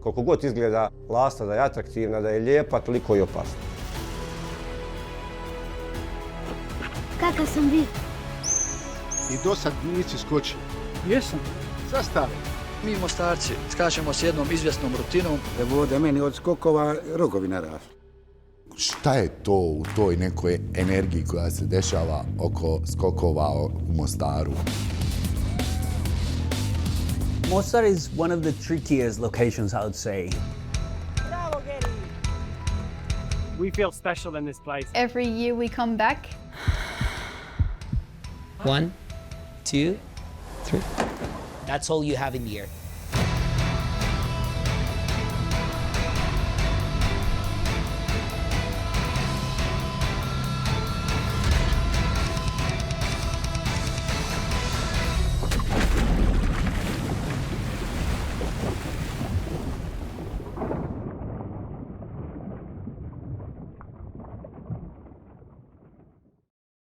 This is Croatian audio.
Koliko god izgleda lasta da je atraktivna, da je lijepa, toliko i opasna. Kakav sam bio? I do sad nisi skočio. Jesam. Sastavi. Mi Mostarci skačemo s jednom izvjesnom rutinom. Evo da meni od skokova rogovi narasli. Šta je to u toj nekoj energiji koja se dešava oko skokova u Mostaru? Mostar is one of the trickiest locations, I would say. We feel special in this place. Every year we come back. 1, 2, 3. That's all you have in the year.